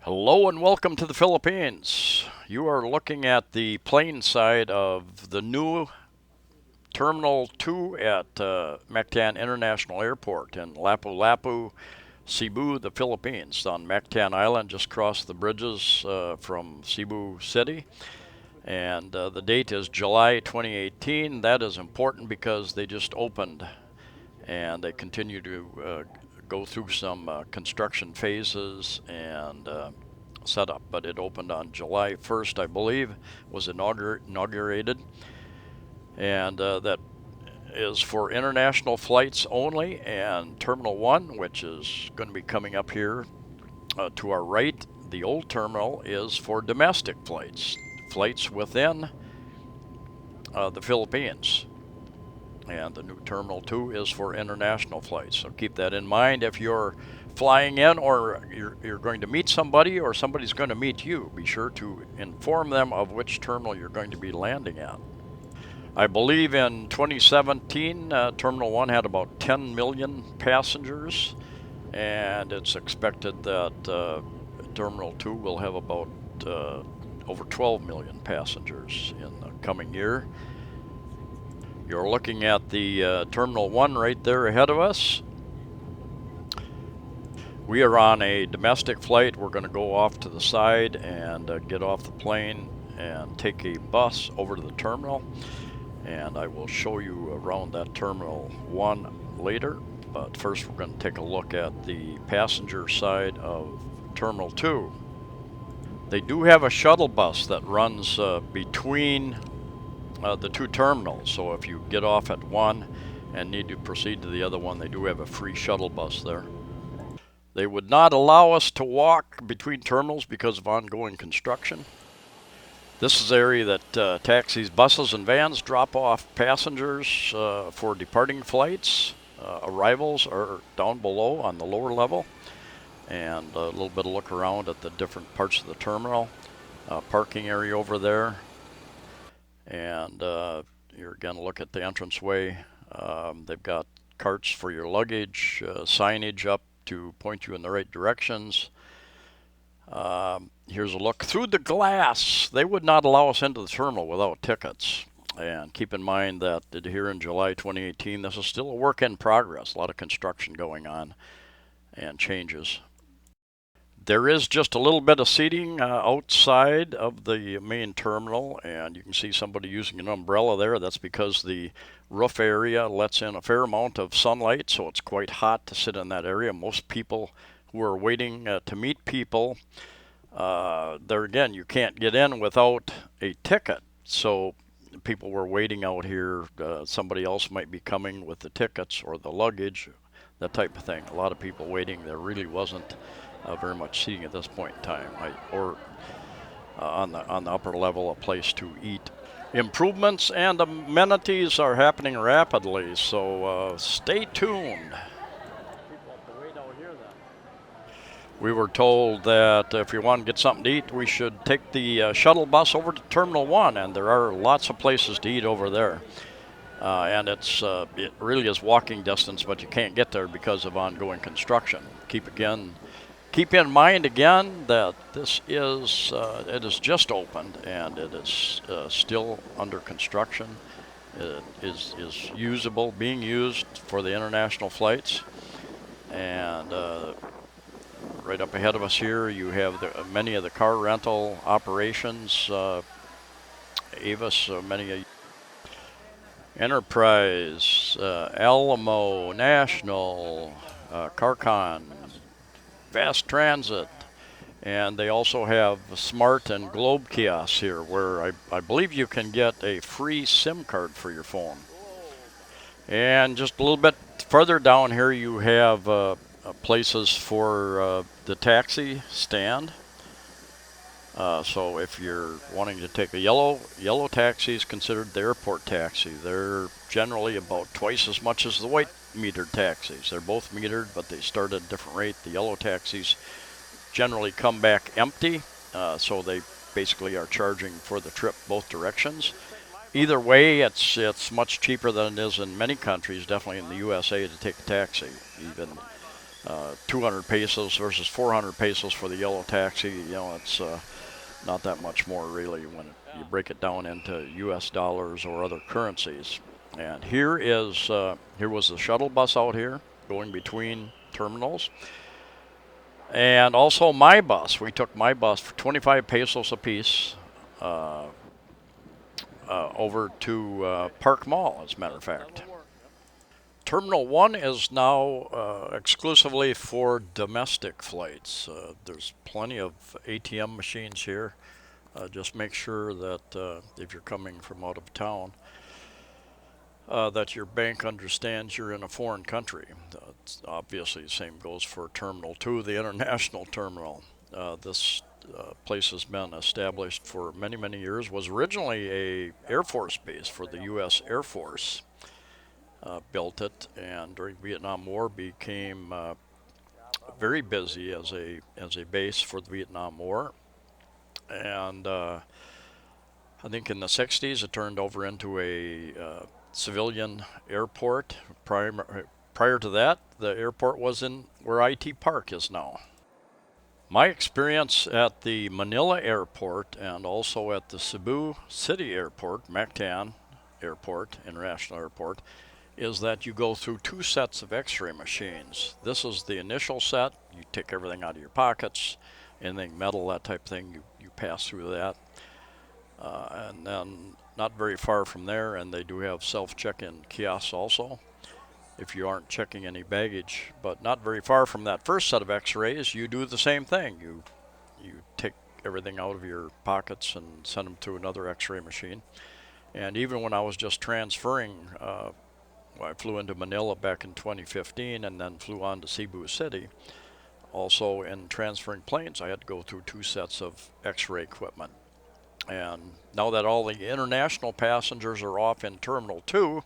Hello and welcome to the Philippines. You are looking at the plane side of the new Terminal 2 at Mactan International Airport in Lapu-Lapu, Cebu, the Philippines, on Mactan Island, just across the bridges from Cebu City. And the date is July 2018. That is important because they just opened and they continue to go through some construction phases and setup. But it opened on July 1st, I believe, was inaugurated, and that is for international flights only. And Terminal 1, which is going to be coming up here to our right, the old terminal, is for domestic flights within the Philippines. And the new Terminal 2 is for international flights. So keep that in mind if you're flying in or you're going to meet somebody or somebody's going to meet you. Be sure to inform them of which terminal you're going to be landing at. I believe in 2017, Terminal 1 had about 10 million passengers, and it's expected that Terminal 2 will have about over 12 million passengers in the coming year. You're looking at the Terminal 1 right there ahead of us. We are on a domestic flight. We're going to go off to the side and get off the plane and take a bus over to the terminal. And I will show you around that Terminal 1 later. But first we're going to take a look at the passenger side of Terminal 2. They do have a shuttle bus that runs between the two terminals. So if you get off at one and need to proceed to the other one, they do have a free shuttle bus there. They would not allow us to walk between terminals because of ongoing construction. This is the area that taxis, buses, and vans drop off passengers for departing flights. Arrivals are down below on the lower level. And a little bit of look around at the different parts of the terminal. Parking area over there. And you're going to look at the entranceway. They've got carts for your luggage, signage up to point you in the right directions. Here's a look through the glass. They would not allow us into the terminal without tickets. And keep in mind that here in July 2018, this is still a work in progress. A lot of construction going on and changes. There is just a little bit of seating outside of the main terminal, and you can see somebody using an umbrella there. That's because the roof area lets in a fair amount of sunlight, so it's quite hot to sit in that area. Most people who are waiting to meet people, there again, you can't get in without a ticket. So people were waiting out here. Somebody else might be coming with the tickets or the luggage, that type of thing. A lot of people waiting. There really wasn't very much seating at this point in time, or on the upper level, a place to eat. Improvements and amenities are happening rapidly, so stay tuned. We were told that if you want to get something to eat, we should take the shuttle bus over to Terminal 1, and there are lots of places to eat over there. And it really is walking distance, but you can't get there because of ongoing construction. Keep in mind again that it is just opened and it is still under construction. It is usable, being used for the international flights. And right up ahead of us here, you have many of the car rental operations. Avis, many Enterprise, Alamo, National, Carcon, Fast Transit, and they also have Smart and Globe kiosks here where I believe you can get a free SIM card for your phone. And just a little bit further down here you have places for the taxi stand. So if you're wanting to take a yellow taxi is considered the airport taxi. They're generally about twice as much as the white metered taxis. They're both metered, but they start at a different rate. The yellow taxis generally come back empty, so they basically are charging for the trip both directions. Either way, it's much cheaper than it is in many countries, definitely in the USA, to take a taxi. Even 200 pesos versus 400 pesos for the yellow taxi. It's not that much more really when you break it down into U.S. dollars or other currencies. And here was the shuttle bus out here going between terminals. And also my bus. We took my bus for 25 pesos a piece over to Park Mall, as a matter of fact. Terminal 1 is now exclusively for domestic flights. There's plenty of ATM machines here. Just make sure that if you're coming from out of town, that your bank understands you're in a foreign country. Obviously, the same goes for Terminal 2, the international terminal. This place has been established for many, many years. Was originally a Air Force base for the U.S. Air Force. Built it, and during Vietnam War became very busy as a base for the Vietnam War. And I think in the 60s it turned over into a civilian airport. Prior to that, the airport was in where IT Park is now. My experience at the Manila airport and also at the Cebu City Airport, Mactan International Airport, is that you go through two sets of x-ray machines. This is the initial set. You take everything out of your pockets, anything metal, that type of thing, you pass through that. And then not very far from there, and they do have self-check-in kiosks also, if you aren't checking any baggage. But not very far from that first set of x-rays, you do the same thing. You take everything out of your pockets and send them to another x-ray machine. And even when I was just transferring, I flew into Manila back in 2015 and then flew on to Cebu City. Also, in transferring planes, I had to go through two sets of x-ray equipment. And now that all the international passengers are off in Terminal 2,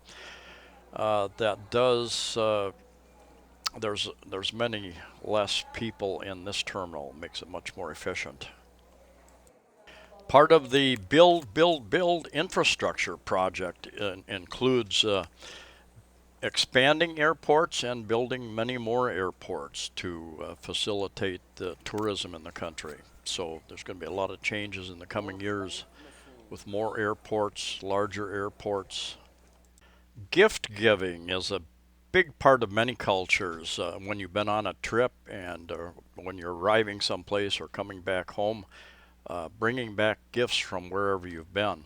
there's many less people in this terminal. It makes it much more efficient. Part of the build infrastructure project includes expanding airports and building many more airports to facilitate tourism in the country. So there's going to be a lot of changes in the coming years with more airports, larger airports. Gift giving is a big part of many cultures. When you've been on a trip and when you're arriving someplace or coming back home, bringing back gifts from wherever you've been.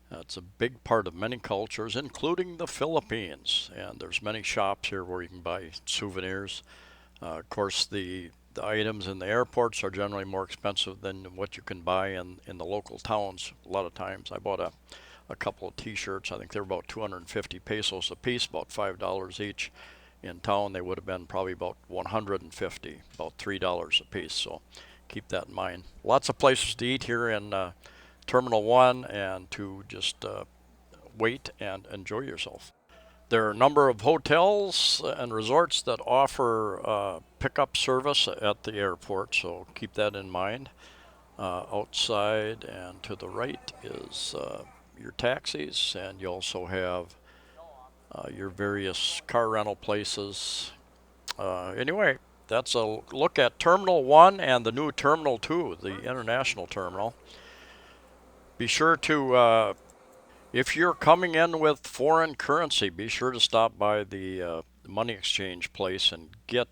It's a big part of many cultures, including the Philippines. And there's many shops here where you can buy souvenirs. Of course, the items in the airports are generally more expensive than what you can buy in the local towns. A lot of times, I bought a couple of T-shirts. I think they're about 250 pesos a piece, about $5 each. In town, they would have been probably about 150, about $3 a piece. So keep that in mind. Lots of places to eat here in Terminal 1 and to just wait and enjoy yourself. There are a number of hotels and resorts that offer pickup service at the airport, so keep that in mind. Outside and to the right is your taxis, and you also have your various car rental places. Anyway, that's a look at Terminal 1 and the new Terminal 2, the international terminal. Be sure to, if you're coming in with foreign currency, be sure to stop by the money exchange place and get,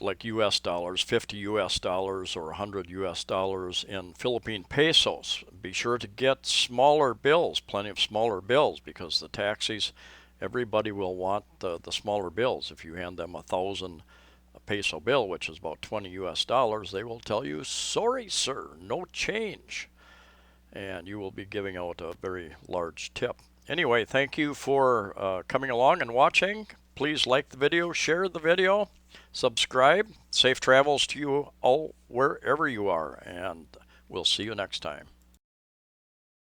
like US dollars, 50 US dollars or 100 US dollars in Philippine pesos. Be sure to get smaller bills, plenty of smaller bills, because the taxis, everybody will want the smaller bills. If you hand them 1,000 peso bill, which is about 20 US dollars, they will tell you, sorry, sir, no change. And you will be giving out a very large tip. Anyway, thank you for coming along and watching. Please like the video, share the video, subscribe. Safe travels to you all wherever you are, and we'll see you next time.